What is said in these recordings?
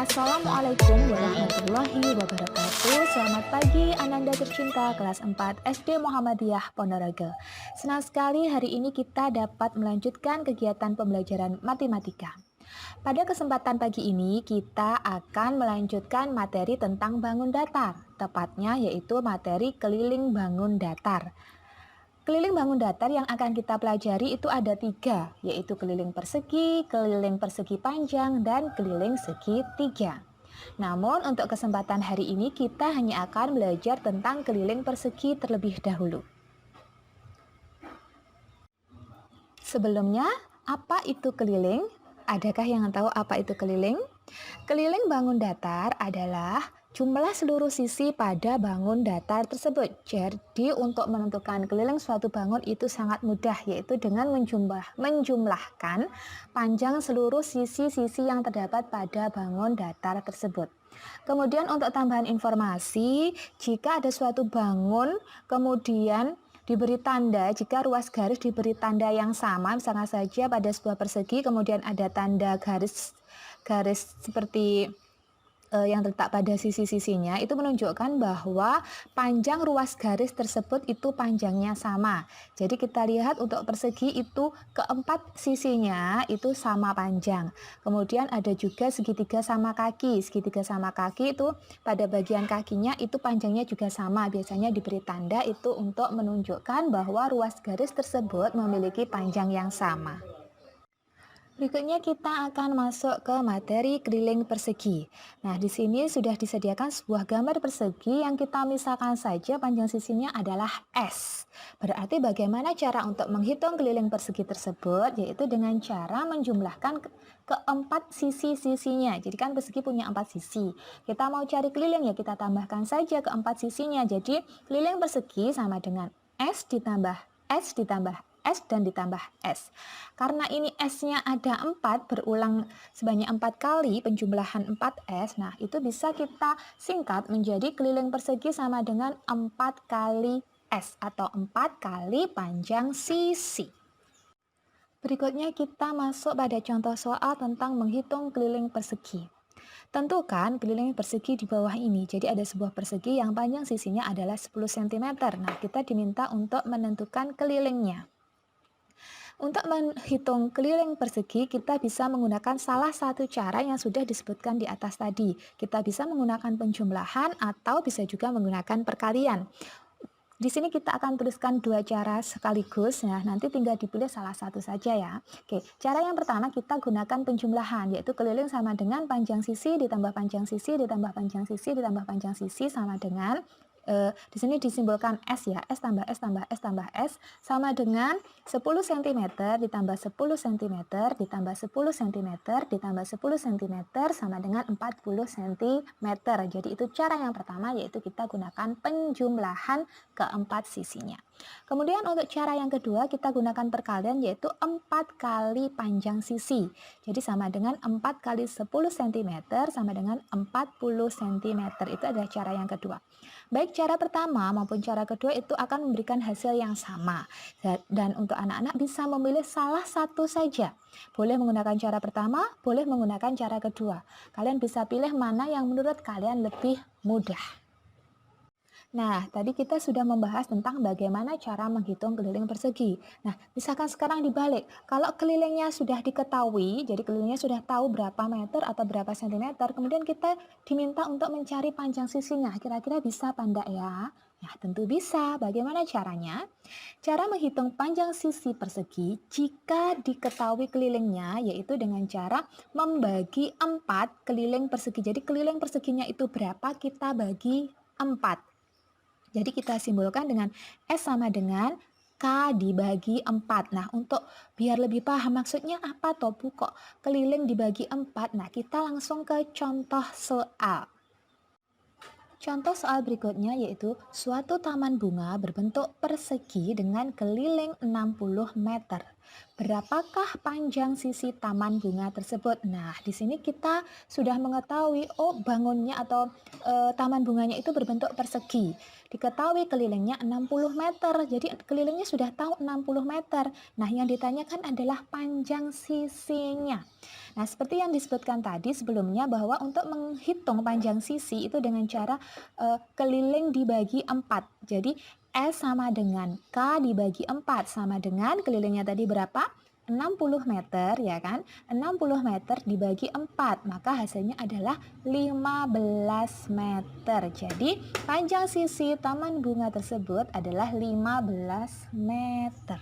Assalamualaikum warahmatullahi wabarakatuh. Selamat pagi Ananda tercinta kelas 4 SD Muhammadiyah Ponorogo. Senang sekali hari ini kita dapat melanjutkan kegiatan pembelajaran matematika. Pada kesempatan pagi ini kita akan melanjutkan materi tentang bangun datar, tepatnya yaitu materi keliling bangun datar. Keliling bangun datar yang akan kita pelajari itu ada 3, yaitu keliling persegi panjang, dan keliling segitiga. Namun untuk kesempatan hari ini kita hanya akan belajar tentang keliling persegi terlebih dahulu. Sebelumnya, apa itu keliling? Adakah yang tahu apa itu keliling? Keliling bangun datar adalah jumlah seluruh sisi pada bangun datar tersebut. Jadi untuk menentukan keliling suatu bangun itu sangat mudah, yaitu dengan menjumlahkan panjang seluruh sisi-sisi yang terdapat pada bangun datar tersebut. Kemudian untuk tambahan informasi, jika ada suatu bangun kemudian diberi tanda, jika ruas garis diberi tanda yang sama, misalnya saja pada sebuah persegi kemudian ada tanda garis seperti yang terletak pada sisi-sisinya, itu menunjukkan bahwa panjang ruas garis tersebut itu panjangnya sama. Jadi kita lihat untuk persegi itu keempat sisinya itu sama panjang. Kemudian ada juga segitiga sama kaki. Segitiga sama kaki itu pada bagian kakinya itu panjangnya juga sama. Biasanya diberi tanda itu untuk menunjukkan bahwa ruas garis tersebut memiliki panjang yang sama. Berikutnya kita akan masuk ke materi keliling persegi. Nah, di sini sudah disediakan sebuah gambar persegi yang kita misalkan saja panjang sisinya adalah S. Berarti bagaimana cara untuk menghitung keliling persegi tersebut? Yaitu dengan cara menjumlahkan keempat sisi-sisinya. Jadi kan persegi punya 4 sisi. Kita mau cari keliling ya kita tambahkan saja keempat sisinya. Jadi keliling persegi sama dengan S ditambah S ditambah S dan ditambah S. Karena ini S-nya ada 4, berulang sebanyak 4 kali penjumlahan 4S, nah itu bisa kita singkat menjadi keliling persegi sama dengan 4 kali S atau 4 kali panjang sisi. Berikutnya kita masuk pada contoh soal tentang menghitung keliling persegi. Tentukan keliling persegi di bawah ini. Jadi ada sebuah persegi yang panjang sisinya adalah 10 cm. Nah, kita diminta untuk menentukan kelilingnya. Untuk menghitung keliling persegi, kita bisa menggunakan salah satu cara yang sudah disebutkan di atas tadi. Kita bisa menggunakan penjumlahan atau bisa juga menggunakan perkalian. Di sini kita akan tuliskan 2 cara sekaligus, ya, nanti tinggal dipilih salah satu saja ya. Oke, cara yang pertama kita gunakan penjumlahan, yaitu keliling sama dengan panjang sisi ditambah panjang sisi ditambah panjang sisi ditambah panjang sisi sama dengan di sini disimbolkan S ya, S tambah S tambah S tambah S sama dengan 10 cm ditambah 10 cm ditambah 10 cm ditambah 10 cm sama dengan 40 cm. Jadi itu cara yang pertama, yaitu kita gunakan penjumlahan keempat sisinya. Kemudian untuk cara yang kedua kita gunakan perkalian, yaitu 4 kali panjang sisi. Jadi sama dengan 4 kali 10 cm sama dengan 40 cm. Itu adalah cara yang kedua. Baik cara pertama maupun cara kedua itu akan memberikan hasil yang sama. Dan untuk anak-anak bisa memilih salah satu saja. Boleh menggunakan cara pertama, boleh menggunakan cara kedua. Kalian bisa pilih mana yang menurut kalian lebih mudah. Nah, tadi kita sudah membahas tentang bagaimana cara menghitung keliling persegi. Nah, misalkan sekarang dibalik, kalau kelilingnya sudah diketahui, jadi kelilingnya sudah tahu berapa meter atau berapa sentimeter, kemudian kita diminta untuk mencari panjang sisinya. Kira-kira bisa apa enggak ya? Ya, tentu bisa. Bagaimana caranya? Cara menghitung panjang sisi persegi jika diketahui kelilingnya, yaitu dengan cara membagi 4 keliling persegi. Jadi keliling perseginya itu berapa, kita bagi 4. Jadi kita simbolkan dengan S sama dengan K dibagi 4. Nah, untuk biar lebih paham maksudnya apa toh Bu kok keliling dibagi 4. Nah, kita langsung ke contoh soal. Contoh soal berikutnya yaitu suatu taman bunga berbentuk persegi dengan keliling 60 meter. Berapakah panjang sisi taman bunga tersebut? Nah, di sini kita sudah mengetahui, oh bangunnya atau taman bunganya itu berbentuk persegi. Diketahui kelilingnya 60 meter, jadi kelilingnya sudah tahu 60 meter. Nah, yang ditanyakan adalah panjang sisinya. Nah, seperti yang disebutkan tadi sebelumnya bahwa untuk menghitung panjang sisi itu dengan cara keliling dibagi 4. Jadi S sama dengan K dibagi 4 sama dengan kelilingnya tadi berapa? 60 meter ya kan? 60 meter dibagi 4, maka hasilnya adalah 15 meter. Jadi panjang sisi taman bunga tersebut adalah 15 meter.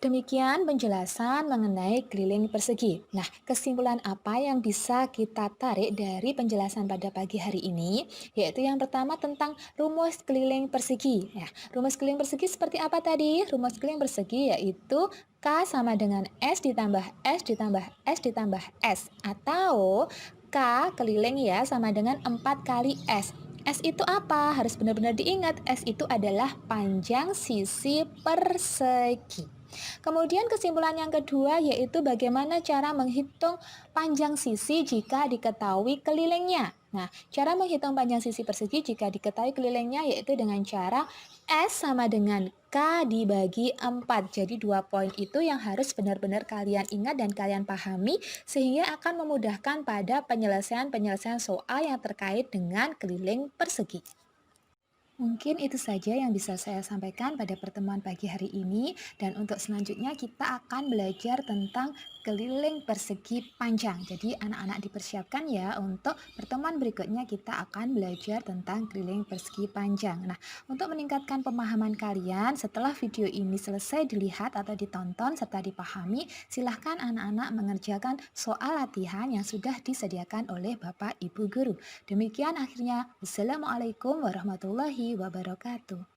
Demikian penjelasan mengenai keliling persegi. Nah, kesimpulan apa yang bisa kita tarik dari penjelasan pada pagi hari ini? Yaitu yang pertama tentang rumus keliling persegi. Ya, rumus keliling persegi seperti apa tadi? Rumus keliling persegi yaitu K sama dengan S ditambah S ditambah S ditambah S. Atau K keliling ya sama dengan 4 kali S. S itu apa? Harus benar-benar diingat. S itu adalah panjang sisi persegi. Kemudian kesimpulan yang kedua yaitu bagaimana cara menghitung panjang sisi jika diketahui kelilingnya. Nah, cara menghitung panjang sisi persegi jika diketahui kelilingnya yaitu dengan cara S sama dengan K dibagi 4. Jadi 2 poin itu yang harus benar-benar kalian ingat dan kalian pahami sehingga akan memudahkan pada penyelesaian soal yang terkait dengan keliling persegi. Mungkin itu saja yang bisa saya sampaikan pada pertemuan pagi hari ini, dan untuk selanjutnya kita akan belajar tentang keliling persegi panjang. Jadi anak-anak dipersiapkan ya untuk pertemuan berikutnya kita akan belajar tentang keliling persegi panjang. Nah, untuk meningkatkan pemahaman kalian setelah video ini selesai dilihat atau ditonton serta dipahami, silahkan anak-anak mengerjakan soal latihan yang sudah disediakan oleh Bapak Ibu Guru. Demikian akhirnya, wassalamualaikum warahmatullahi wabarakatuh.